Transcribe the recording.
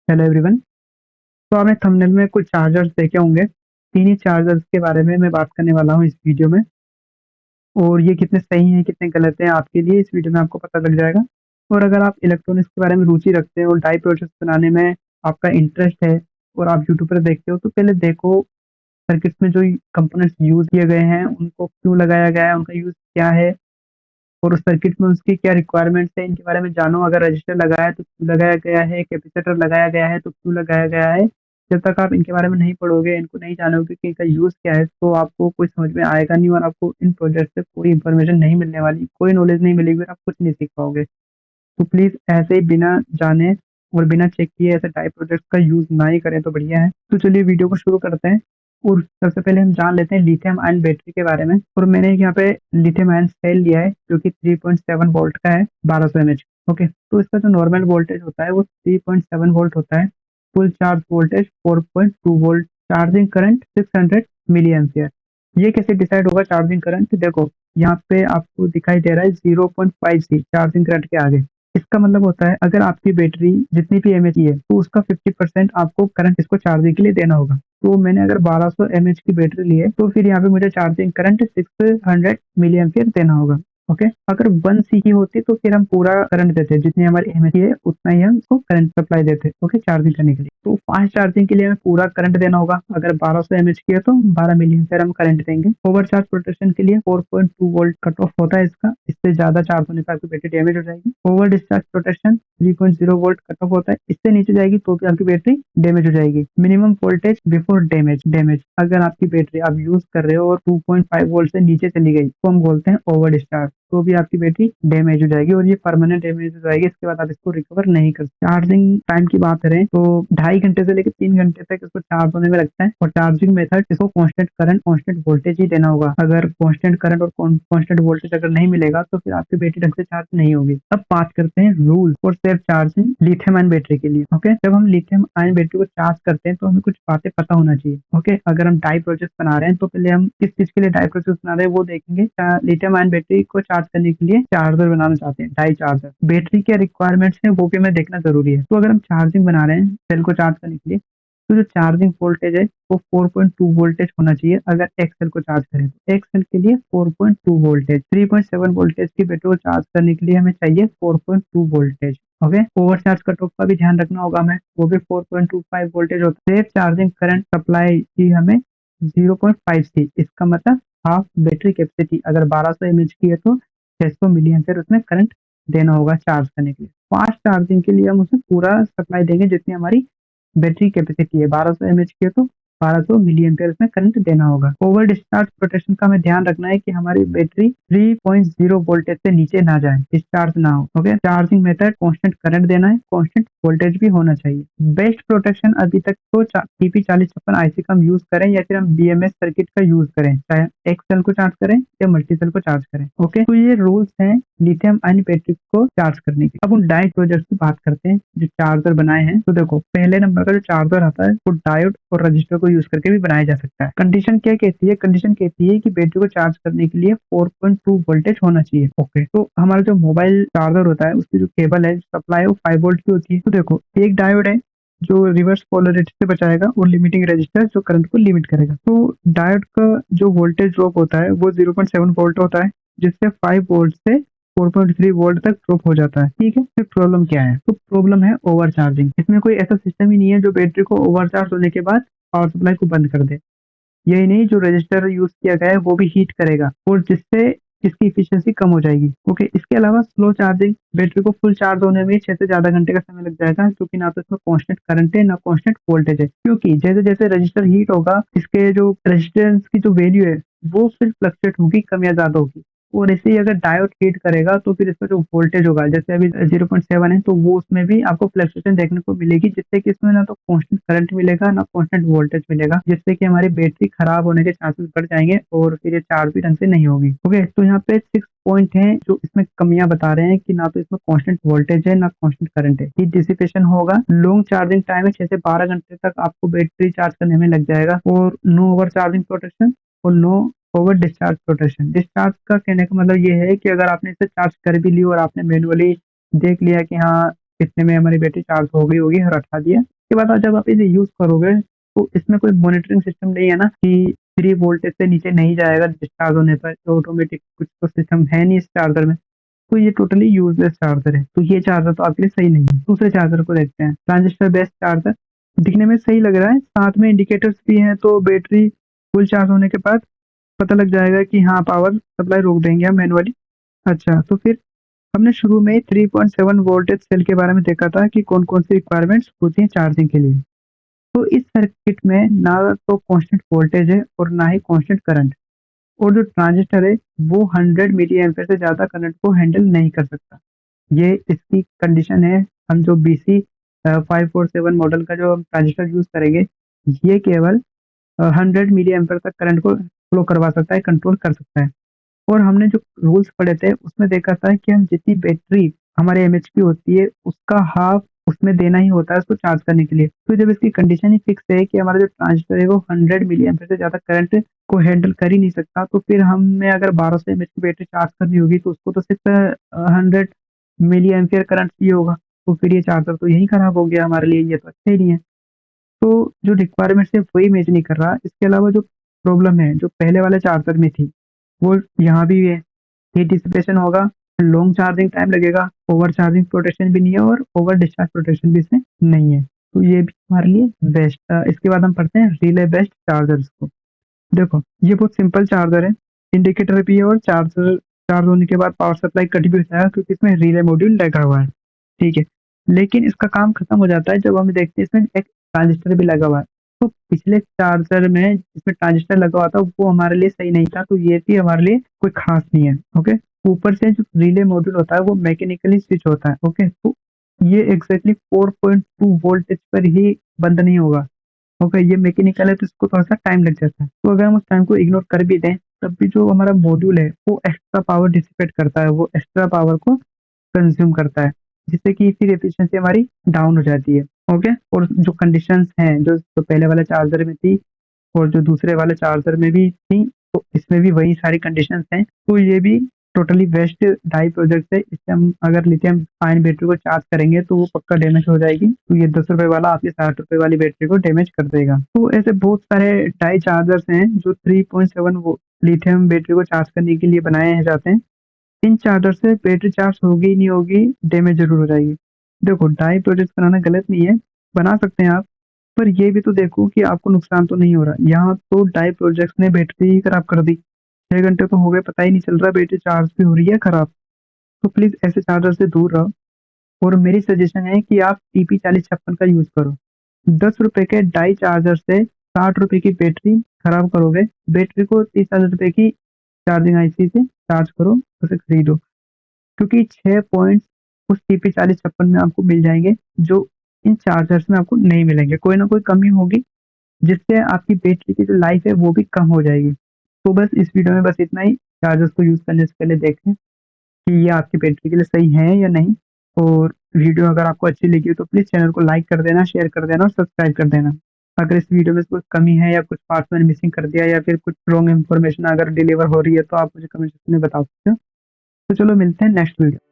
Hello everyone. तो आपने thumbnail में कुछ चार्जर्स देखे होंगे। तीन ही चार्जर्स के बारे में मैं बात करने वाला हूँ इस वीडियो में। और ये कितने सही हैं कितने गलत हैं आपके लिए इस वीडियो में आपको पता लग जाएगा। और अगर आप इलेक्ट्रॉनिक्स के बारे में रुचि रखते हैं और डाई प्रोजेक्ट्स बनाने में आपका इंटरेस्ट है और आप यूट्यूब पर देखते हो तो पहले देखो सर्किट्स में जो कंपोनेंट्स यूज किए गए हैं उनको क्यों लगाया गया है, उनका यूज क्या है और उस सर्किट में उसकी क्या रिक्वायरमेंट्स है, इनके बारे में जानो। अगर रजिस्टर लगाया है तो क्यों लगाया गया है, कैपेसिटर लगाया गया है तो क्यों लगाया गया है। जब तक आप इनके बारे में नहीं पढ़ोगे, इनको नहीं जानोगे कि इनका यूज़ क्या है, तो आपको कुछ समझ में आएगा नहीं और आपको इन प्रोजेक्ट से कोई इन्फॉर्मेशन नहीं मिलने वाली, कोई नॉलेज नहीं मिलेगी और आप कुछ नहीं सीख पाओगे। तो प्लीज़ ऐसे ही बिना जाने और बिना चेक किए ऐसे टाइप प्रोजेक्ट्स का यूज़ ना ही करें तो बढ़िया है। तो चलिए वीडियो को शुरू करते हैं। और सबसे पहले हम जान लेते हैं लिथियम आयन बैटरी के बारे में। और मैंने यहाँ पे लिथियम आयन सेल लिया है जो कि 3.7 वोल्ट का है, 1200 mAh। ओके, तो इसका जो नॉर्मल वोल्टेज होता है वो 3.7 वोल्ट होता है। Full charge voltage 4.2 volt, charging current 600 milli ampere. ये कैसे डिसाइड होगा चार्जिंग करंट? देखो यहाँ पे आपको दिखाई दे रहा है 0.5 चार्जिंग करंट के आगे। इसका मतलब होता है अगर आपकी बैटरी जितनी भी एमएच की है तो उसका 50% आपको करंट इसको चार्जिंग के लिए देना होगा। तो मैंने अगर 1200 mAh की बैटरी ली है तो फिर यहाँ पे मुझे चार्जिंग करंट 600 मिली एम्पियर देना होगा। ओके, अगर 1C की होती तो फिर हम पूरा करंट देते, जितनी हमारी एमएच की है उतना ही हम उसको करंट सप्लाई देते। ओके, चार्जिंग करने के लिए तो फास्ट चार्जिंग के लिए हमें पूरा करंट देना होगा। अगर 1200 mAh की है तो 12 मिली एम्पियर हम करंट देंगे। ओवर चार्ज प्रोटेक्शन के लिए 4.2 वोल्ट कट ऑफ होता है इसका, इससे ज्यादा चार्ज होने पर आपकी बैटरी डैमेज हो जाएगी। Over discharge protection 3.0 volt cut off होता है, इससे नीचे जाएगी तो भी आपकी बैटरी डैमेज हो जाएगी। मिनिमम वोल्टेज बिफोर डैमेज अगर आपकी बैटरी आप यूज कर रहे हो और 2.5 वोल्ट से नीचे चली गई तो हम बोलते हैं ओवर डिस्चार्ज, तो भी आपकी बैटरी डैमेज हो जाएगी और ये परमानेंट डैमेज हो जाएगी। इसके बाद आप इसको रिकवर नहीं कर सकते। चार्जिंग टाइम की बात करें तो 2.5 घंटे से लेकर 3 घंटे तक इसको चार्ज होने में लगता है। और चार्जिंग मेथड, इसको कांस्टेंट करंट कांस्टेंट वोल्टेज ही देना होगा। अगर कांस्टेंट करंट और कांस्टेंट वोल्टेज अगर नहीं मिलेगा तो फिर आपकी बैटरी ढंग से चार्ज नहीं होगी। अब बात करते हैं rules for safe charging lithium ion battery के लिए। ओके, जब हम लिथियम आयन बैटरी को चार्ज करते हैं तो हमें कुछ बातें पता होना चाहिए। ओके, अगर हम डाई प्रोजेक्ट बना रहे हैं तो पहले हम किस चीज के लिए डाई प्रोजेक्ट बना रहे हैं वो देखेंगे। लिथियम आयन बैटरी को चार्ज करने के लिए चार्जर बनाना चाहते हैं, डाई चार्जर। बैटरी के रिक्वायरमेंट्स है वो भी हमें देखना जरूरी है। तो अगर हम चार्जिंग बना रहे हैं सेल को चार्ज करने के लिए तो जो चार्जिंग वोल्टेज है वो 4.2 वोल्टेज होना चाहिए। अगर एक सेल को चार्ज करें तो एक सेल के लिए 4.2 वोल्टेज, 3.7 वोल्टेज की बैटरी को चार्ज करने के लिए हमें चाहिए 4.2 voltage. Okay, over charge cut off का भी ध्यान रखना होगा हमें, वो भी 4.25 वोल्टेज होता है। सेफ चार्जिंग करंट सप्लाई की हमें 0.5C, इसका मतलब हाफ बैटरी कैपेसिटी। अगर 1200 mAh की है तो 600 मिली एम्पियर उसमें करंट देना होगा चार्ज करने के लिए। फास्ट चार्जिंग के लिए हम उसमें पूरा सप्लाई देंगे जितनी हमारी बैटरी कैपेसिटी है। 1200 mAh की है तो 1200 मिली एम्पियर में करंट देना होगा। ओवर डिस्चार्ज प्रोटेक्शन का हमें ध्यान रखना है कि हमारी बैटरी 3.0 वोल्टेज से नीचे ना जाए, डिस्चार्ज ना हो। Okay, charging method constant current देना है, कांस्टेंट वोल्टेज भी होना चाहिए। बेस्ट प्रोटेक्शन अभी तक तो TP4056 आईसी का हम यूज करें या फिर हम BMS सर्किट का यूज करें, चाहे एक सेल को चार्ज करें या मल्टी सेल को चार्ज करें। ओके, तो ये रूल्स हैं लिथियम आयन बैटरी को चार्ज करने की। अब हम डाई प्रोजेक्ट की बात करते हैं जो चार्जर बनाए हैं। तो देखो पहले नंबर का जो चार्जर आता है वो डायोड और रजिस्टर को यूज करके भी बनाया जा सकता है। कंडीशन क्या कहती है? कंडीशन कहती है कि बैटरी को चार्ज करने के लिए 4.2 वोल्टेज होना चाहिए। ओके, तो हमारा जो मोबाइल चार्जर होता है उसकी जो केबल है, सप्लाई है, वो 5 वोल्ट की होती है। तो देखो एक डायोड है जो रिवर्स पोलरिटी से बचाएगा और लिमिटिंग रेजिस्टर जो करंट को लिमिट करेगा। तो डायोड का जो वोल्टेज ड्रॉप होता है वो 0.7 वोल्ट होता है, जिससे 5 वोल्ट से 4.3 वोल्ट तक ड्रॉप हो जाता है। ठीक है, फिर प्रॉब्लम क्या है? तो प्रॉब्लम है ओवर चार्जिंग। इसमें कोई ऐसा सिस्टम ही नहीं है जो बैटरी को ओवर चार्ज होने के बाद पावर सप्लाई को बंद कर दे। यही नहीं, जो रजिस्टर यूज किया गया है वो भी हीट करेगा और जिससे इसकी इफिशियंसी कम हो जाएगी। ओके, इसके अलावा स्लो चार्जिंग, बैटरी को फुल चार्ज होने में 6 से ज्यादा घंटे का समय लग जाएगा, क्योंकि ना तो इसमें कांस्टेंट करंट है ना कांस्टेंट वोल्टेज है। क्योंकि जैसे जैसे रजिस्टर हीट होगा इसके जो रेजिस्टेंस की जो वैल्यू है वो फिर फ्लक्चुएट होगी, कम या ज्यादा होगी। और ऐसे ही अगर डायोड हीट करेगा तो फिर इसका जो वोल्टेज होगा, जैसे अभी 0.7 है तो वो उसमें भी आपको फ्लक्चुएशन देखने को मिलेगी, जिससे कि इसमें ना तो कांस्टेंट करंट मिलेगा ना कांस्टेंट वोल्टेज मिलेगा, जिससे कि हमारी बैटरी खराब होने के चांसेस बढ़ जाएंगे और फिर ये चार्ज भी ढंग से नहीं होगी। ओके, तो यहाँ पे 6 पॉइंट है जो इसमें कमियां बता रहे हैं कि ना तो इसमें कांस्टेंट वोल्टेज है ना कांस्टेंट करंट है। हीट डिसिपेशन होगा, लॉन्ग चार्जिंग टाइम है, 6 से 12 घंटे तक आपको बैटरी चार्ज करने में लग जाएगा। और नो ओवर चार्जिंग प्रोटेक्शन और no over discharge protection. Discharge का कहने का मतलब ये है कि अगर आपने इसे चार्ज कर भी ली और आपने मैनुअली देख लिया कि हाँ इतने में हमारी बैटरी चार्ज हो गई होगी और हटा दिया, उसके बाद जब आप इसे यूज़ करोगे तो इसमें कोई मॉनिटरिंग सिस्टम नहीं है ना कि 3 वोल्टेज से नीचे नहीं जाएगा डिस्चार्ज होने पर, तो ऑटोमेटिक कुछ तो सिस्टम है नहीं इस चार्जर में। तो ये टोटली यूज़लेस चार्जर है, तो ये चार्जर तो आपके लिए सही नहीं है। दूसरे चार्जर को देखते हैं, ट्रांजिस्टर बेस्ड चार्जर दिखने में सही लग रहा है, साथ में इंडिकेटर्स भी हैं, तो बैटरी फुल चार्ज होने के बाद पता लग जाएगा कि हाँ, पावर सप्लाई रोक देंगे हम मैनुअली। अच्छा, तो फिर हमने शुरू में 3.7 वोल्टेज सेल के बारे में देखा था कि कौन-कौन सी रिक्वायरमेंट्स होती हैं चार्जिंग के लिए। तो इस सर्किट में ना तो कांस्टेंट वोल्टेज है और ना ही कांस्टेंट करंट, और जो ट्रांजिस्टर है वो 100 मिली एम्पीयर से ज़्यादा करंट को हैंडल नहीं कर सकता। ये इसकी कंडीशन है। हम जो BC 547 मॉडल का जो हम ट्रांजिस्टर यूज़ करेंगे, ये केवल 100 मिली एम्पीयर तक करंट को फ्लो करवा सकता है, कंट्रोल कर सकता है। और हमने जो रूल्स पढ़े थे उसमें देखा था कि हम जितनी बैटरी हमारे एमएचपी होती है उसका हाफ उसमें देना ही होता है उसको चार्ज करने के लिए। तो जब इसकी कंडीशन ही फिक्स है कि हमारा जो ट्रांजिस्टर है वो 100 मिली एम्पीयर से ज़्यादा करंट को हैंडल कर ही नहीं सकता, तो फिर हमें अगर 1200 एमएच की बैटरी चार्ज करनी होगी तो उसको तो सिर्फ 100 मिली एम्पीयर करंट चाहिए होगा। तो फिर ये चार्जर तो यही खराब हो गया हमारे लिए, ये तो अच्छा ही नहीं है। तो जो रिक्वायरमेंट्स है वही मैच नहीं कर रहा। इसके अलावा जो प्रॉब्लम है जो पहले वाले चार्जर में थी वो यहाँ भी है। हीट डिसिपेशन होगा, लॉन्ग चार्जिंग टाइम लगेगा, ओवर चार्जिंग प्रोटेक्शन भी नहीं है और ओवर डिस्चार्ज प्रोटेक्शन भी इसमें नहीं है। तो ये भी हमारे लिए बेस्ट। इसके बाद हम पढ़ते हैं रिले बेस्ड चार्जर्स को। देखो, ये बहुत सिंपल चार्जर है, इंडिकेटर भी है और चार्जर चार्ज होने के बाद पावर सप्लाई कट भी होता है क्योंकि इसमें रिले मॉड्यूल लगा हुआ है, ठीक है। लेकिन इसका काम खत्म हो जाता है जब हम देखते हैं इसमें एक ट्रांजिस्टर भी लगा हुआ है। तो पिछले चार्जर में जिसमें ट्रांजिस्टर लगा हुआ था वो हमारे लिए सही नहीं था, तो ये भी हमारे लिए कोई खास नहीं है, ओके। ऊपर से जो रिले मॉड्यूल होता है वो मैकेनिकली स्विच होता है, ओके। तो ये एग्जैक्टली 4.2 वोल्टेज पर ही बंद नहीं होगा, ओके। ये मैकेनिकल है तो इसको थोड़ा-सा टाइम लग जाता है। तो अगर हम उस टाइम को इग्नोर कर भी दें, तब भी जो हमारा मॉड्यूल है, वो एक्स्ट्रा पावर डिसिपेट करता है, वो एक्स्ट्रा पावर को कंज़्यूम करता है, जिससे कि फिर एफिशिएंसी हमारी डाउन हो जाती है, ओके। और जो कंडीशंस हैं, जो पहले वाले चार्जर में थी और जो दूसरे वाले चार्जर में भी थी, तो इसमें भी वही सारी कंडीशंस हैं। तो ये भी टोटली बेस्ट डाई प्रोजेक्ट है। इससे हम अगर लिथियम आयन बैटरी को चार्ज करेंगे तो वो पक्का डैमेज हो जाएगी। तो ये ₹10 वाला आपकी ₹60 वाली बैटरी को डैमेज कर देगा। तो ऐसे बहुत सारे डाई चार्जर्स हैं जो 3.7 वो लिथियम बैटरी को चार्ज करने के लिए बनाए जाते हैं। इन चार्जर से बैटरी चार्ज होगी ही नहीं होगी, डैमेज ज़रूर हो जाएगी। देखो, डाई प्रोजेक्ट बनाना गलत नहीं है, बना सकते हैं आप, पर ये भी तो देखो कि आपको नुकसान तो नहीं हो रहा। यहाँ तो डाई प्रोजेक्ट्स ने बैटरी ही खराब कर दी। 6 घंटे तो हो गए, पता ही नहीं चल रहा, बैटरी चार्ज भी हो रही है खराब। तो प्लीज़ ऐसे चार्जर से दूर रहो और मेरी सजेशन है कि आप TP4056 का यूज़ करो। ₹10 के डाई चार्जर से ₹60 की बैटरी खराब करोगे, बैटरी को ₹30,000 की चार्जिंग आईसी से चार्ज करो, उसे खरीदो। क्योंकि 6 पॉइंट्स उस TP4056 में आपको मिल जाएँगे, जो इन चार्जर्स में आपको नहीं मिलेंगे। कोई ना कोई कमी होगी, जिससे आपकी बैटरी की जो लाइफ़ है वो भी कम हो जाएगी। तो बस इस वीडियो में बस इतना ही। चार्जर्स को यूज़ करने से पहले देखें कि ये आपकी बैटरी के लिए सही है या नहीं। और वीडियो अगर आपको अच्छी लगी हो तो प्लीज़ चैनल को लाइक कर देना, शेयर कर देना और सब्सक्राइब कर देना। अगर इस वीडियो में कुछ कमी है या कुछ पार्ट्स मैंने मिसिंग कर दिया या फिर कुछ रॉन्ग इन्फॉर्मेशन अगर डिलीवर हो रही है तो आप मुझे कमेंट सेक्शन में बता सकते हो। तो चलो मिलते हैं नेक्स्ट वीडियो।